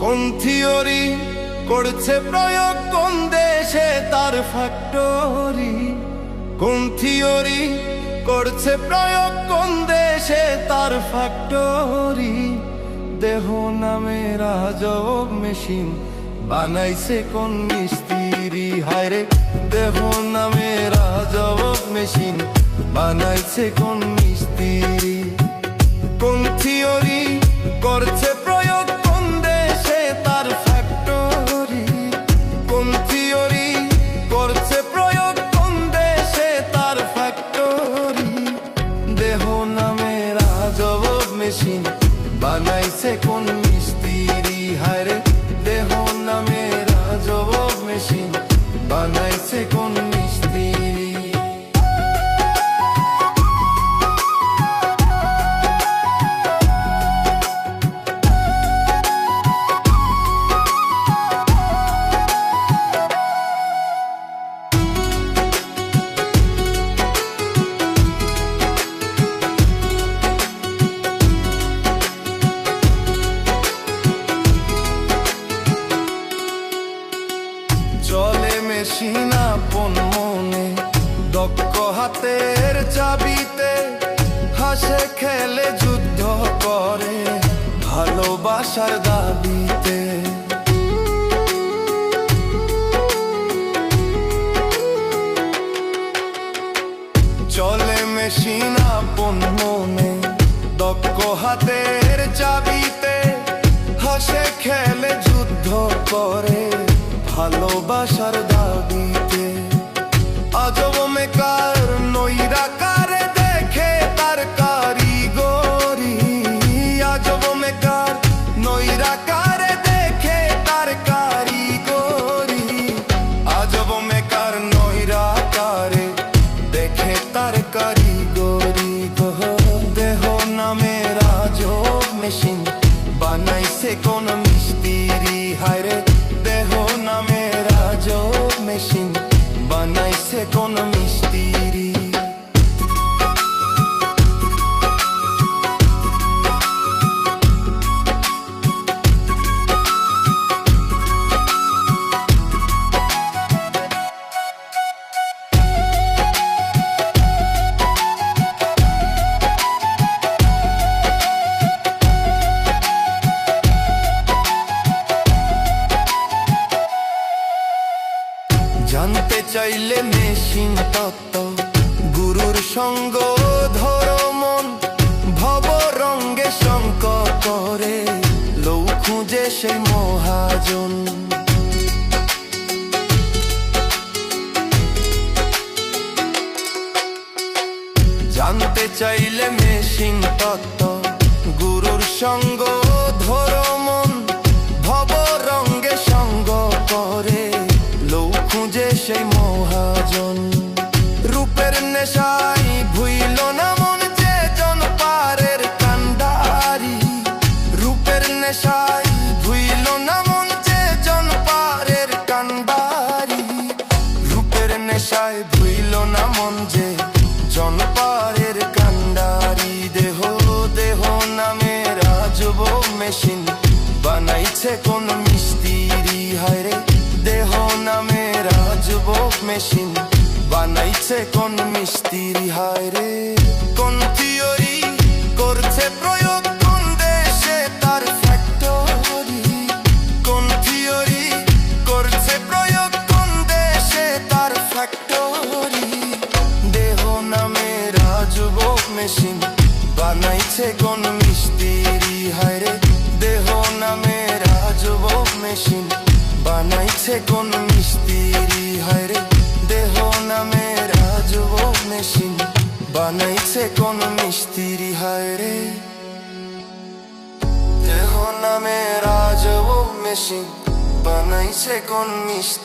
কোন থিওরি করছে প্রয়োগ, কোন দেশে তার ফ্যাক্টরি? কোন থিওরি করছে প্রয়োগ, কোন দেশে তার ফ্যাক্টরি? দেহ নামের আজব মেশিন বানাইছে কোন মিস্ত্রি? হায়রে দেহ নামের আজব মেশিন বানাইছে কোন মিস্ত্রি? কোন থিওরি করছে প্রয়োগ, কোন দেশে তার ফ্যাক্টরি? কোন থিওরি করছে প্রয়োগ, কোন দেশে তার ফ্যাক্টরি? দেহ নামের আজব মেশিন বানাইছে কোন মিস্ত্রি? হায়রে দেহ নামের আজব মেশিন বানাইছে কোন মিস্ত্রি? চলে মেশিন আপন মনে, দক্ষ হাতের চাবিতে, হাসে খেলে যুদ্ধ করে ভালোবাসার দাবিতে। চলে মেশিন আপন মনে, দক্ষ হাতের চাবিতে, হাসে খেলে যুদ্ধ করে ভালোবাসার দাবিতে। আজব মেকার নৈরাকারে দেখে তার কারিগরি। আজব মেকার নৈরাকারে দেখে তার কারিগরি। আজব মেকার নৈরাকারে দেখে তার কারিগরি। দেহ নামের আজব মেশিন বানাইছে কোন মিস্ত্রি? হায়রে দেহ নামের আজব মেশিন বানাইছে কোন মিস্ত্রি? জানতে চাইলে মেশিন তত্ত্ব, গুরুর সঙ্গ ধরো মন, ভব রঙ্গে শঙ্ক করে লৌ খুঁজে সেই মহাজন। জানতে চাইলে মেশিন তত্ত্ব, গুরুর সঙ্গ ধরো মন, ভব রঙ্গে সঙ্গ করে লৌ খুঁজে সেই মহাজন। রূপের নেশাই ভুইল না মন যে জন পারের কান্ডারি। রূপের নেশাই ভুইল না মন যে জন পারের কান্ডারি। রূপের নেশায় ভুইল না মন যে জন পারের কান্ডারি। দেহ দেহ নামের আজব মেশিন বানাইছে কোন মিস্ত্রি? হায়রে দেহ নামের আজব মেশিন বানাইছে কোন মিস্ত্রি? হায়রে কোন থিওরি করছে প্রয়োগ, কোন দেশে তার ফ্যাক্টরি? কোন থিওরি করছে প্রয়োগ, কোন দেশে তার ফ্যাক্টরি? দেহ নামের আজব মেশিন বানাইছে কোন মিস্ত্রি? হায়রে দেহ নামের আজব মেশিন বানাইছে কোন মিস্ত্রি? হায়রে দেহ নামের আজব মেশিন বানাইছে কোন মিস্ত্রি? হায়রে দেহ নামের আজব মেশিন বানাইছে কোন মিস্ত্রি?